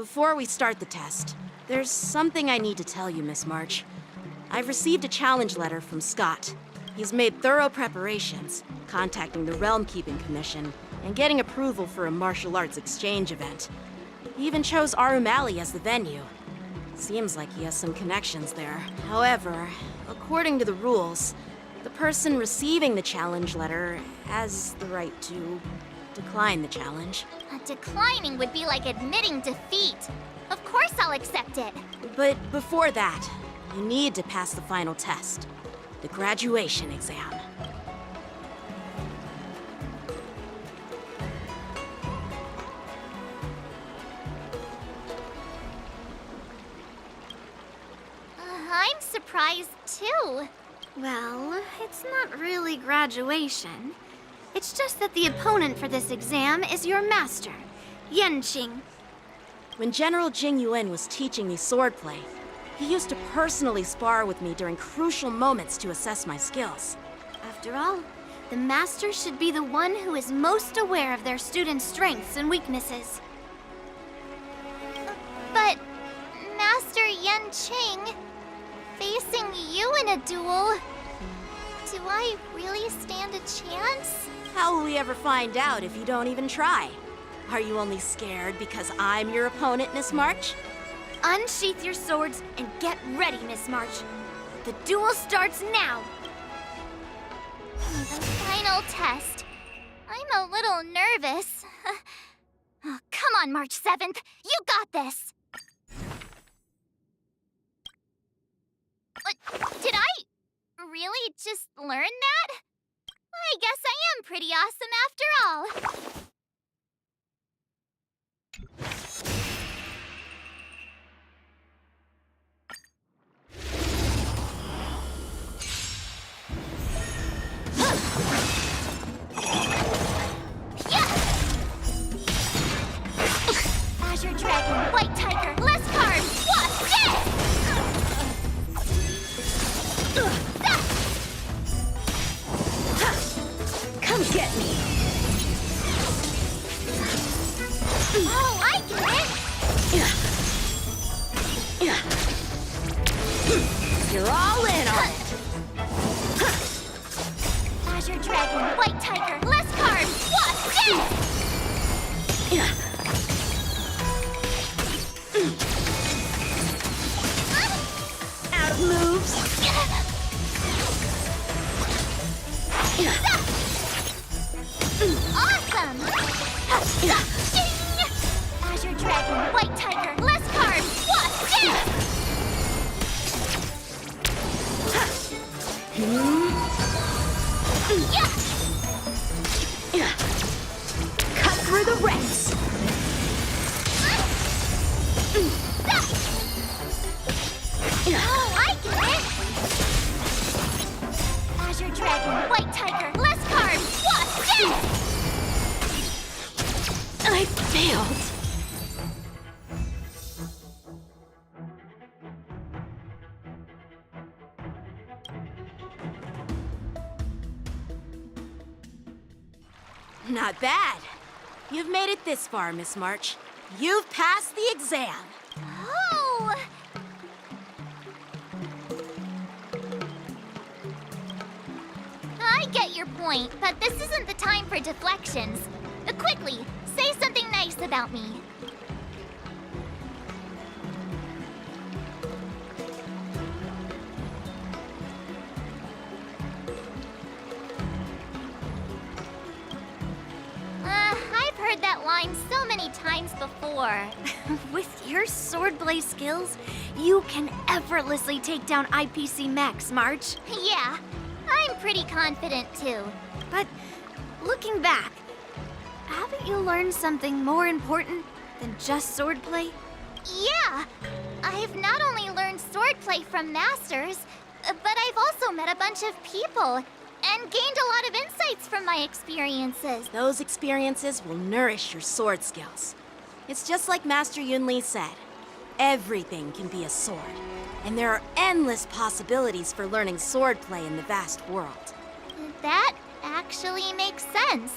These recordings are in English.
Before we start the test, there's something I need to tell you, Miss March. I've received a challenge letter from Skott. He's made thorough preparations, contacting the Realm Keeping Commission, and getting approval for a martial arts exchange event. He even chose Arumali as the venue. Seems like he has some connections there. However, according to the rules, the person receiving the challenge letter has the right to decline the challenge. Declining would be like admitting defeat. Of course I'll accept it. But before that, you need to pass the final test, the graduation exam. I'm surprised too. Well, it's not really graduation. It's just that the opponent for this exam is your master, Yenqing. When General Jing Yuan was teaching me swordplay, he used to personally spar with me during crucial moments to assess my skills. After all, the master should be the one who is most aware of their students' strengths and weaknesses. But, Master Yenqing, facing you in a duel, do I really stand a chance? How will we ever find out if you don't even try? Are you only scared because I'm your opponent, Miss March? Unsheath your swords and get ready, Miss March. The duel starts now! The final test. I'm a little nervous. Oh, come on, March 7th. You got this! Did I really just learn that? I guess I am pretty awesome after all. Azure Dragon, White Tiger, less cards, what's this? Come get me! Oh, I get it! You're all in on it! Azure Dragon, White Tiger, less cards, what's this? Out of moves! Awesome! Azure Dragon, White Tiger, less cards, what's this? Cut through the ranks! Oh, I get it! Azure Dragon, White Tiger, less cards, what's this? I failed. Not bad. You've made it this far, Miss March. You've passed the exam. Oh! I get your point, but this isn't the time for deflections. Quickly, say something nice about me. I've heard that line so many times before. With your swordplay skills, you can effortlessly take down IPC Max, March. Yeah, I'm pretty confident too. But looking back, haven't you learned something more important than just swordplay? Yeah! I've not only learned swordplay from masters, but I've also met a bunch of people and gained a lot of insights from my experiences. Those experiences will nourish your sword skills. It's just like Master Yunli said. Everything can be a sword, and there are endless possibilities for learning swordplay in the vast world. That actually makes sense.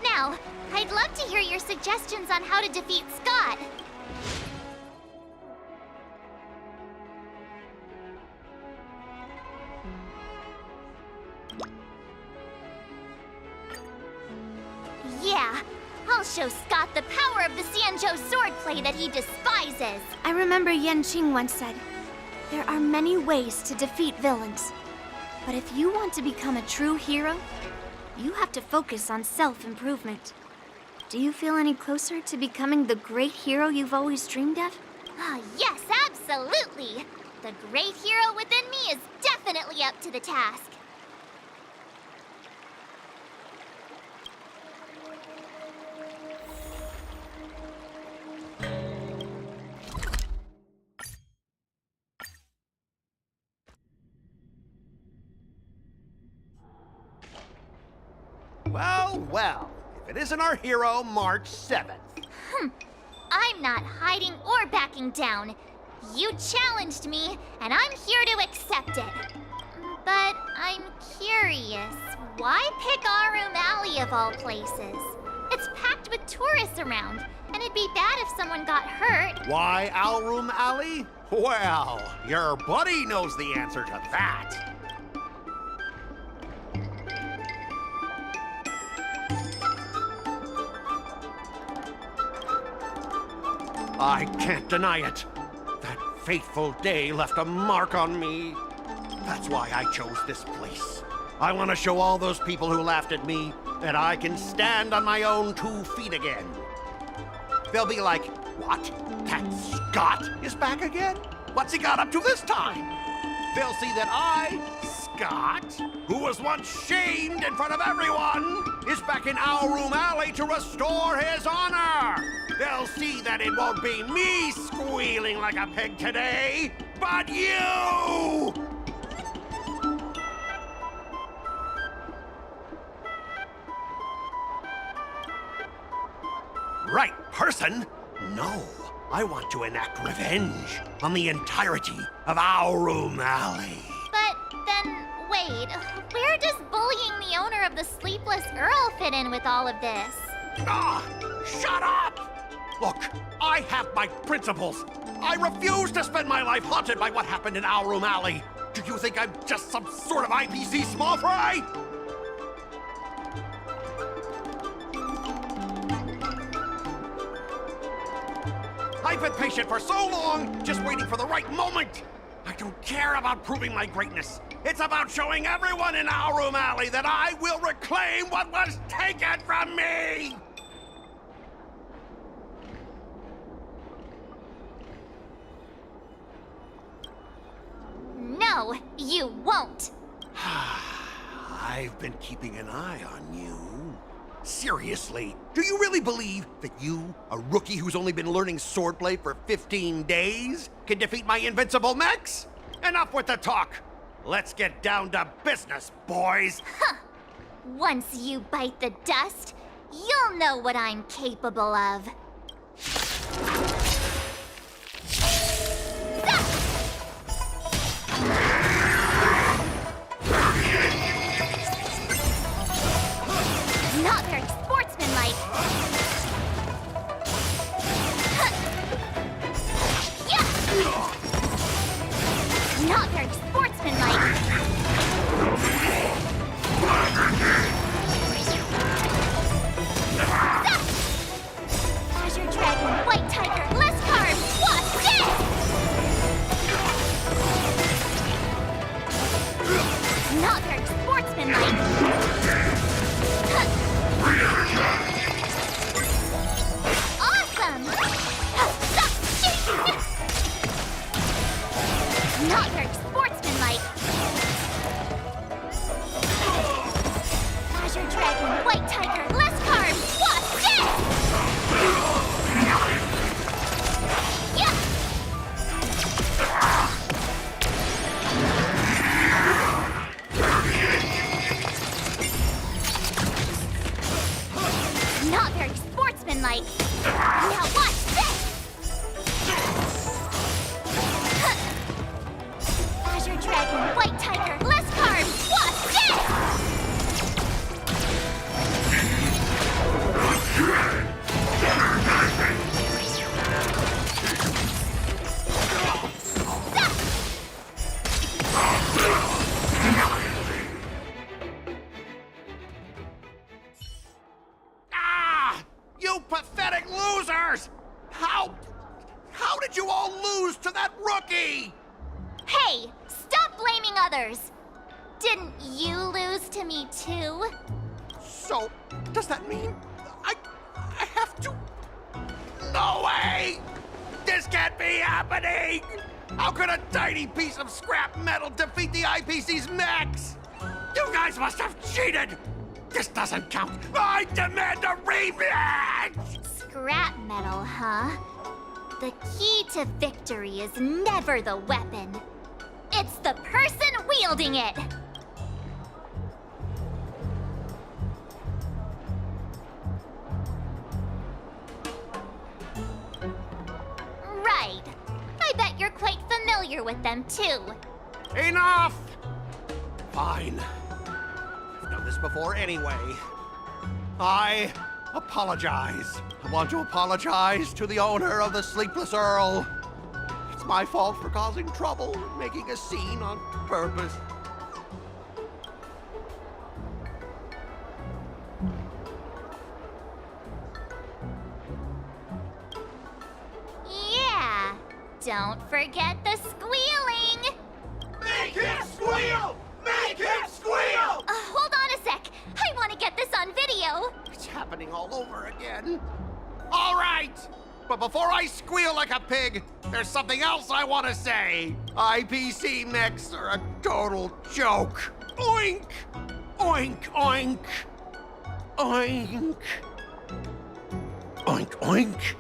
Now, I'd love to hear your suggestions on how to defeat Skott. Yeah, I'll show Scott the power of the Xianzhou swordplay that he despises. I remember Yan Qing once said, there are many ways to defeat villains. But if you want to become a true hero, you have to focus on self-improvement. Do you feel any closer to becoming the great hero you've always dreamed of? Ah, yes, absolutely. The great hero within me is definitely up to the task. Well, well, if it isn't our hero, March 7th. I'm not hiding or backing down. You challenged me, and I'm here to accept it. But I'm curious, why pick our room alley of all places? It's packed with tourists around, and it'd be bad if someone got hurt. Why Alroom Alley? Well, your buddy knows the answer to that. I can't deny it. That fateful day left a mark on me. That's why I chose this place. I want to show all those people who laughed at me that I can stand on my own 2 feet again. They'll be like, what? That Scott is back again? What's he got up to this time? They'll see that I, Scott, who was once shamed in front of everyone, is back in Alroom Alley to restore his honor. They'll see that it won't be me squealing like a pig today, but you! Right person? No, I want to enact revenge on the entirety of Alroom Alley. But then, wait, where does bullying the owner of the Sleepless Earl fit in with all of this? Ah, shut up! Look, I have my principles. I refuse to spend my life haunted by what happened in Alroom Alley. Do you think I'm just some sort of IPC small fry? I've been patient for so long, just waiting for the right moment. I don't care about proving my greatness. It's about showing everyone in Alroom Alley that I will reclaim what was taken from me! No, you won't. I've been keeping an eye on you. Seriously, do you really believe that you, a rookie who's only been learning swordplay for 15 days, can defeat my invincible mechs? Enough with the talk. Let's get down to business, boys. Once you bite the dust, you'll know what I'm capable of. Not very sportsmanlike. Yeah. Not very sportsmanlike. others. Didn't you lose to me too? So, does that mean I have to? No way! This can't be happening! How could a tiny piece of scrap metal defeat the IPC's mechs? You guys must have cheated! This doesn't count! I demand a rematch! Scrap metal, huh? The key to victory is never the weapon. It's the person wielding it! Right. I bet you're quite familiar with them, too. Enough! Fine. I've done this before anyway. I apologize. I want to apologize to the owner of the Sleepless Earl. It's my fault for causing trouble and making a scene on purpose. Yeah. Don't forget the squealing! Make him squeal! Make him squeal! Hold on a sec. I want to get this on video. It's happening all over again. All right! But before I squeal like a pig, there's something else I want to say. IPC mechs are a total joke. Oink! Oink, oink. Oink. Oink, oink.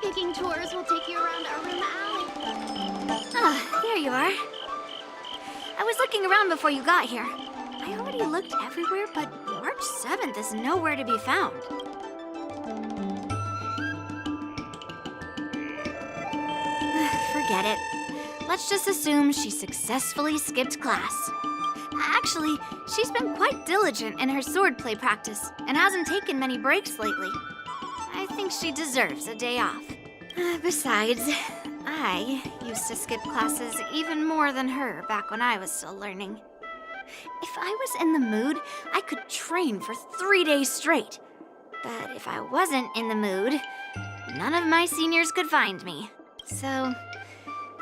Picking tours will take you around our room alley. Ah, there you are. I was looking around before you got here. I already looked everywhere, but March 7th is nowhere to be found. Forget it. Let's just assume she successfully skipped class. Actually, she's been quite diligent in her swordplay practice and hasn't taken many breaks lately. I think she deserves a day off. Besides, I used to skip classes even more than her back when I was still learning. If I was in the mood, I could train for 3 days straight. But if I wasn't in the mood, none of my seniors could find me. So,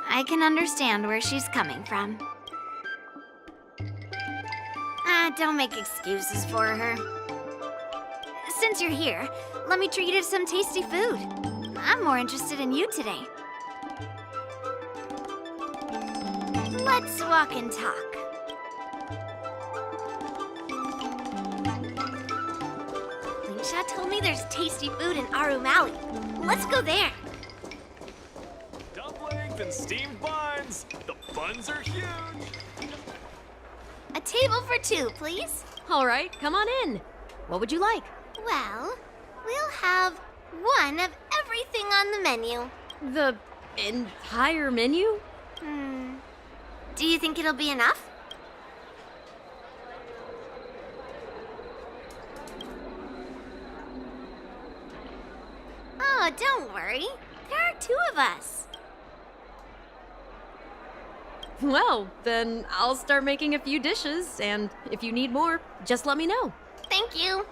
I can understand where she's coming from. Don't make excuses for her. Since you're here, let me treat you to some tasty food. I'm more interested in you today. Let's walk and talk. Lingsha told me there's tasty food in Arum Alley. Let's go there. Dumplings and steamed buns. The buns are huge. A table for 2, please. All right, come on in. What would you like? Well, we'll have one of everything on the menu. The entire menu? Do you think it'll be enough? Oh, don't worry. There are 2 of us. Well, then I'll start making a few dishes, and if you need more, just let me know. Thank you.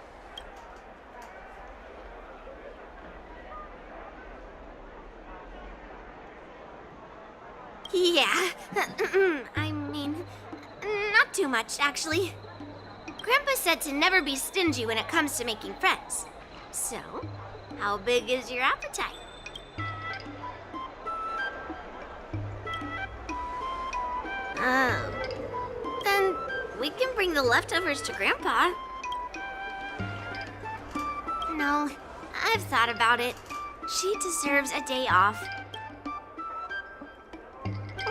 Yeah. I mean, not too much, actually. Grandpa said to never be stingy when it comes to making friends. So, how big is your appetite? Oh. Then we can bring the leftovers to Grandpa. No, I've thought about it. She deserves a day off.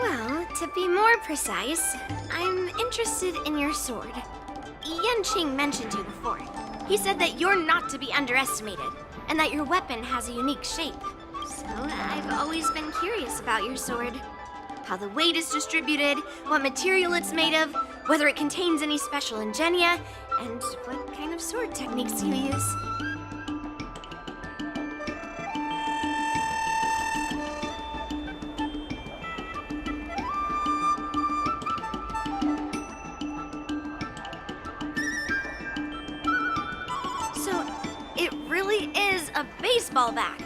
Well, to be more precise, I'm interested in your sword. Yanqing mentioned you before. He said that you're not to be underestimated, and that your weapon has a unique shape. So I've always been curious about your sword. How the weight is distributed, what material it's made of, whether it contains any special ingenia, and what kind of sword techniques you use. So, it really is a baseball bat.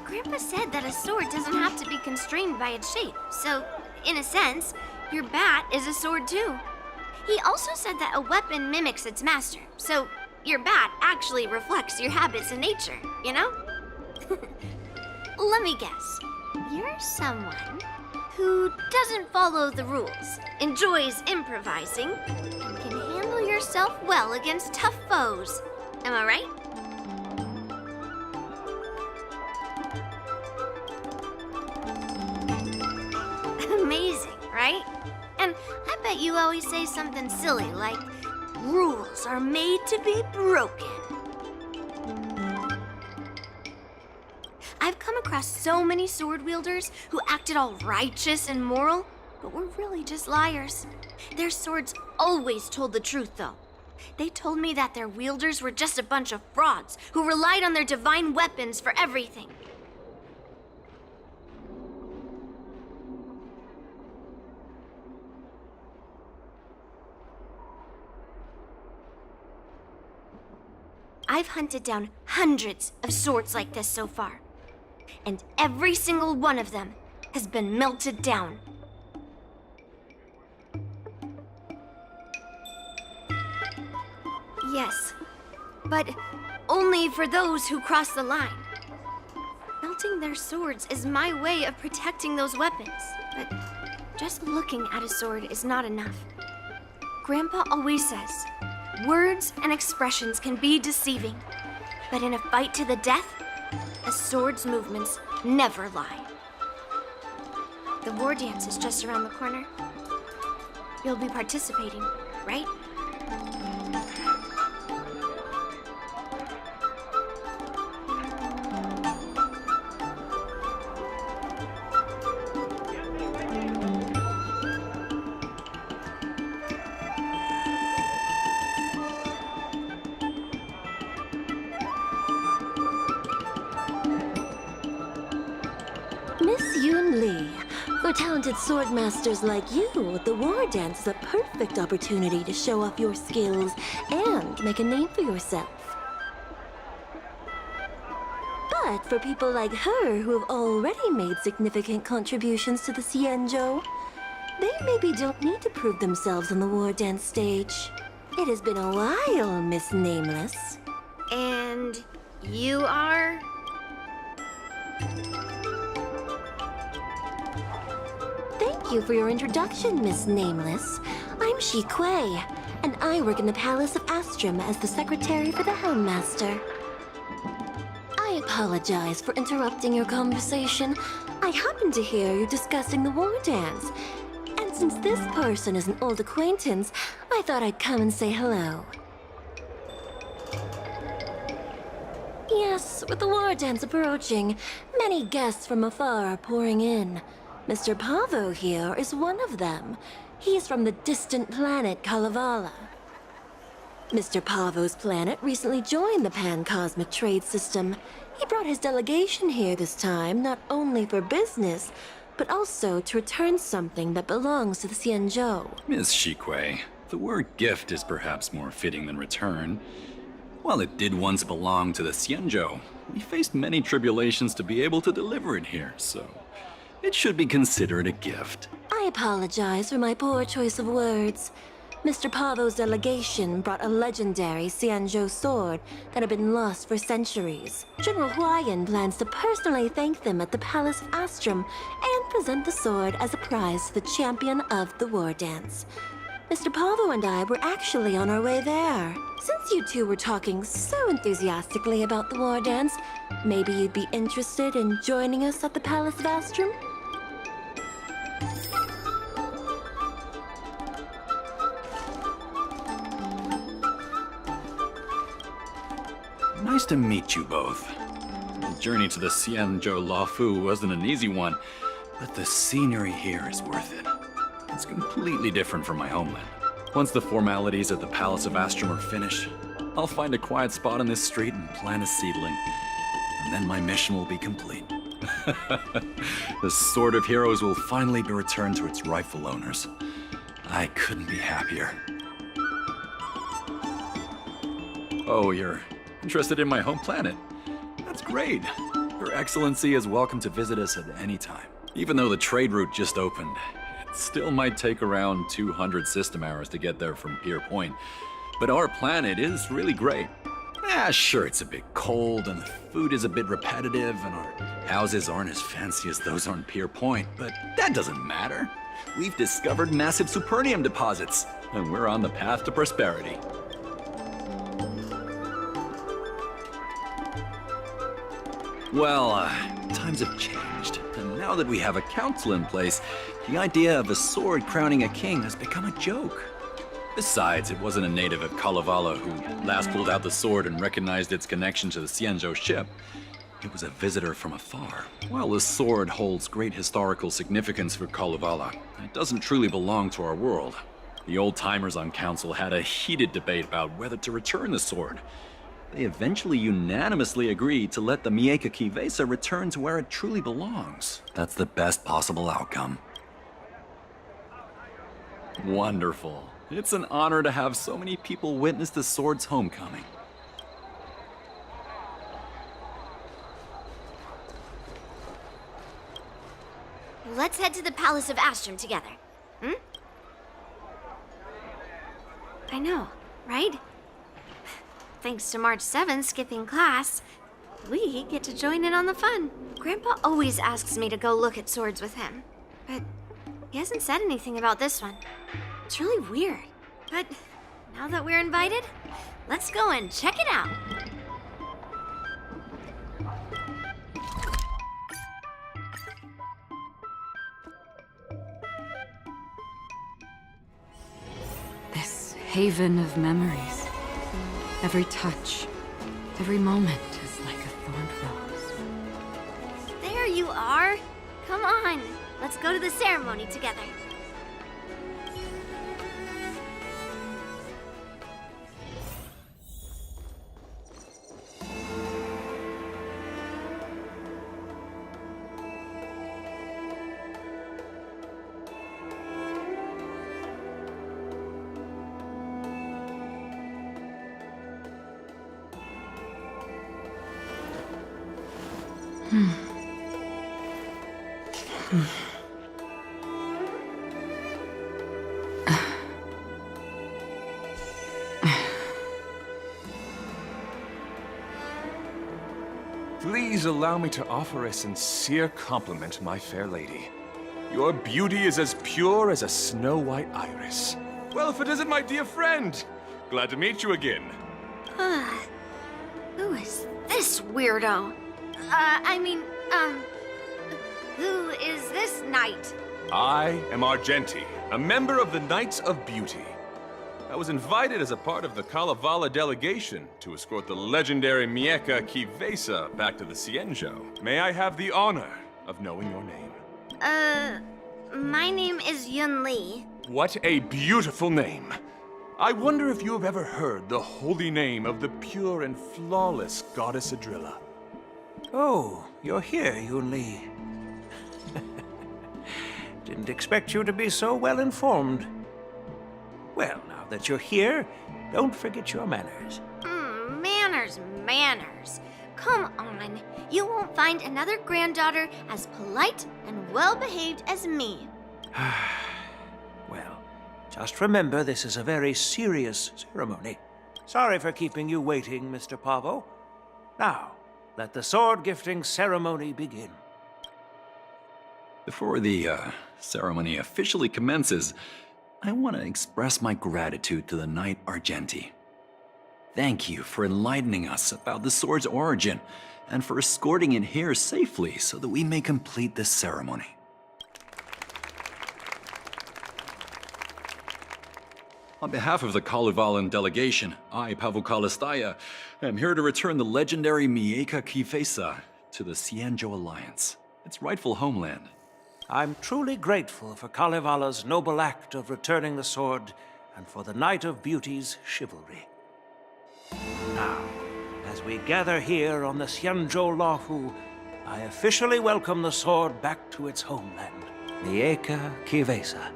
Grandpa said that a sword doesn't have to be constrained by its shape, so, in a sense, your bat is a sword too. He also said that a weapon mimics its master, so your bat actually reflects your habits and nature, you know? Let me guess. You're someone who doesn't follow the rules, enjoys improvising, and can handle yourself well against tough foes. Am I right? Amazing, right? And I bet you always say something silly like, rules are made to be broken. I've come across so many sword wielders who acted all righteous and moral, but were really just liars. Their swords always told the truth, though. They told me that their wielders were just a bunch of frauds who relied on their divine weapons for everything. I've hunted down hundreds of swords like this so far, and every single one of them has been melted down. Yes, but only for those who cross the line. Melting their swords is my way of protecting those weapons, but just looking at a sword is not enough. Grandpa always says, words and expressions can be deceiving, but in a fight to the death, a sword's movements never lie. The war dance is just around the corner. You'll be participating, right? Miss Yun Li, for talented sword masters like you, the war dance is a perfect opportunity to show off your skills and make a name for yourself. But for people like her who have already made significant contributions to the Xianzhou, they maybe don't need to prove themselves on the war dance stage. It has been a while, Miss Nameless. And you are? Thank you for your introduction, Miss Nameless. I'm Shi Kuei, and I work in the Palace of Astrum as the secretary for the Helmmaster. I apologize for interrupting your conversation. I happened to hear you discussing the war dance. And since this person is an old acquaintance, I thought I'd come and say hello. Yes, with the war dance approaching, many guests from afar are pouring in. Mr. Pavo here is one of them. He's from the distant planet Kalevala. Mr. Pavo's planet recently joined the Pan-Cosmic Trade System. He brought his delegation here this time, not only for business, but also to return something that belongs to the Xianzhou. Miss Shi Kuei, the word gift is perhaps more fitting than return. While it did once belong to the Xianzhou, we faced many tribulations to be able to deliver it here, so it should be considered a gift. I apologize for my poor choice of words. Mr. Pavo's delegation brought a legendary Xianzhou sword that had been lost for centuries. General Huayan plans to personally thank them at the Palace of Astrum and present the sword as a prize to the champion of the war dance. Mr. Pavo and I were actually on our way there. Since you two were talking so enthusiastically about the war dance, maybe you'd be interested in joining us at the Palace of Astrum? Nice to meet you both. The journey to the Xianzhou Luofu wasn't an easy one, but the scenery here is worth it. It's completely different from my homeland. Once the formalities at the Palace of Astrum are finished, I'll find a quiet spot on this street and plant a seedling. And then my mission will be complete. The Sword of Heroes will finally be returned to its rightful owners. I couldn't be happier. Oh, you're interested in my home planet? That's great. Your Excellency is welcome to visit us at any time. Even though the trade route just opened, it still might take around 200 system hours to get there from Pier Point. But our planet is really great. Sure, it's a bit cold and the food is a bit repetitive and our houses aren't as fancy as those on Pier Point, but that doesn't matter. We've discovered massive supernium deposits and we're on the path to prosperity. Well, times have changed, and now that we have a council in place, the idea of a sword crowning a king has become a joke. Besides, it wasn't a native of Kalevala who last pulled out the sword and recognized its connection to the Xianzhou ship. It was a visitor from afar. While the sword holds great historical significance for Kalevala, it doesn't truly belong to our world. The old-timers on council had a heated debate about whether to return the sword. They eventually unanimously agreed to let the Mieka Kivesa return to where it truly belongs. That's the best possible outcome. Wonderful. It's an honor to have so many people witness the sword's homecoming. Let's head to the Palace of Astrum together. Hmm? I know, right? Thanks to March 7th skipping class, we get to join in on the fun. Grandpa always asks me to go look at swords with him, but he hasn't said anything about this one. It's really weird. But now that we're invited, let's go and check it out. This haven of memories. Every touch, every moment is like a thorned rose. There you are. Come on, let's go to the ceremony together. Please allow me to offer a sincere compliment, my fair lady. Your beauty is as pure as a snow-white iris. Well, if it isn't my dear friend! Glad to meet you again. Who is this weirdo? Who is this knight? I am Argenti, a member of the Knights of Beauty. I was invited as a part of the Kalevala delegation to escort the legendary Mieka Kivesa back to the Xianzhou. May I have the honor of knowing your name? My name is Yun Li. What a beautiful name! I wonder if you have ever heard the holy name of the pure and flawless goddess Adrilla. Oh, you're here, Yun Li. Didn't expect you to be so well informed. Well, now that you're here, don't forget your manners. Manners. Come on. You won't find another granddaughter as polite and well-behaved as me. Well, just remember this is a very serious ceremony. Sorry for keeping you waiting, Mr. Pavo. Now, let the sword gifting ceremony begin. Before the ceremony officially commences, I want to express my gratitude to the Knight Argenti. Thank you for enlightening us about the sword's origin and for escorting it here safely so that we may complete this ceremony. On behalf of the Kalevalan delegation, I, Pavel Kalistaya, am here to return the legendary Mieka Kivesa to the Xianzhou Alliance, its rightful homeland. I'm truly grateful for Kalevala's noble act of returning the sword and for the Knight of Beauty's chivalry. Now, as we gather here on the Xianzhou Luofu, I officially welcome the sword back to its homeland, Mieka Kivesa.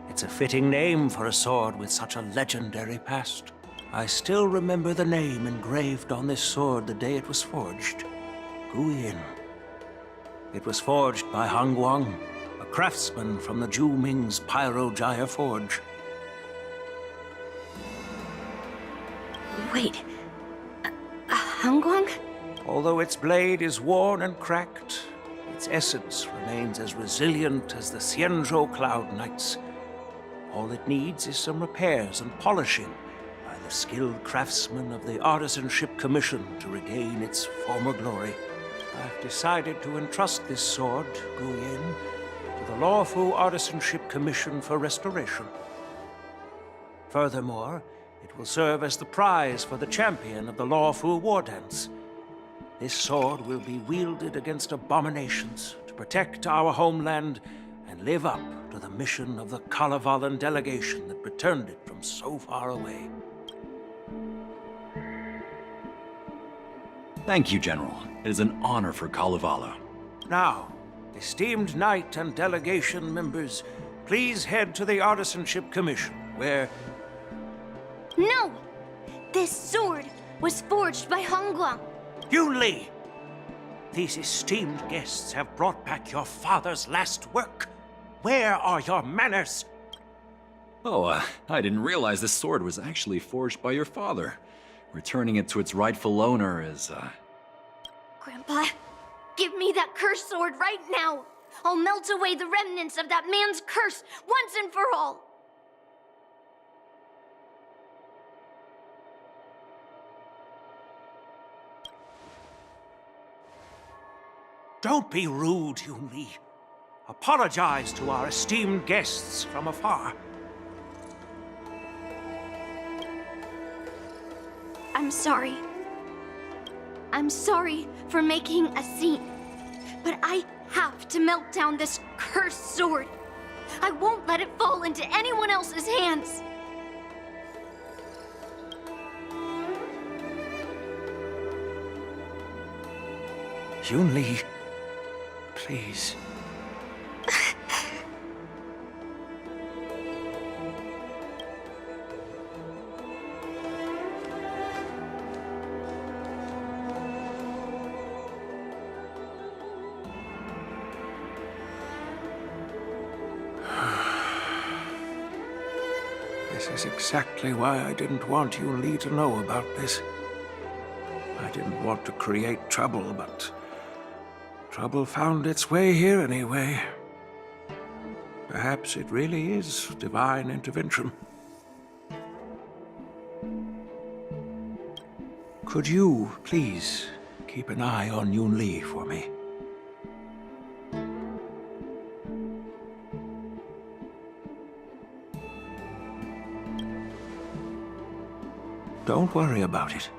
It's a fitting name for a sword with such a legendary past. I still remember the name engraved on this sword the day it was forged. DOIN. It was forged by Han Guang, a craftsman from the Zhu Ming's Pyrojaya Forge. Wait. Hongguang? Although its blade is worn and cracked, its essence remains as resilient as the Xianzhou Cloud Knights. All it needs is some repairs and polishing by the skilled craftsmen of the Artisanship Commission to regain its former glory. I've decided to entrust this sword, DOIN, to the Luofu Artisanship Commission for restoration. Furthermore, it will serve as the prize for the champion of the Luofu war dance. This sword will be wielded against abominations to protect our homeland and live up to the mission of the Kalevalan delegation that returned it from so far away. Thank you, General. It is an honor for Kalevala. Now, esteemed Knight and delegation members, please head to the Artisanship Commission, where... No! This sword was forged by Hongguang. Yun Li! These esteemed guests have brought back your father's last work. Where are your manners? Oh, I didn't realize this sword was actually forged by your father. Returning it to its rightful owner is, Grandpa, give me that cursed sword right now. I'll melt away the remnants of that man's curse once and for all. Don't be rude, Yun Li. Apologize to our esteemed guests from afar. I'm sorry. I'm sorry for making a scene. But I have to melt down this cursed sword. I won't let it fall into anyone else's hands. Yun Li, please. This is exactly why I didn't want Yun Li to know about this. I didn't want to create trouble, but trouble found its way here anyway. Perhaps it really is divine intervention. Could you, please, keep an eye on Yun Li for me? Don't worry about it.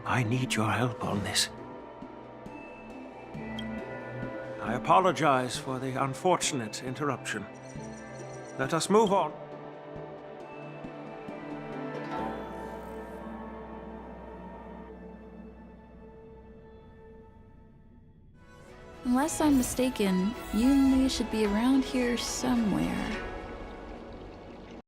I need your help on this. I apologize for the unfortunate interruption. Let us move on. Unless I'm mistaken, Yun Li should be around here somewhere.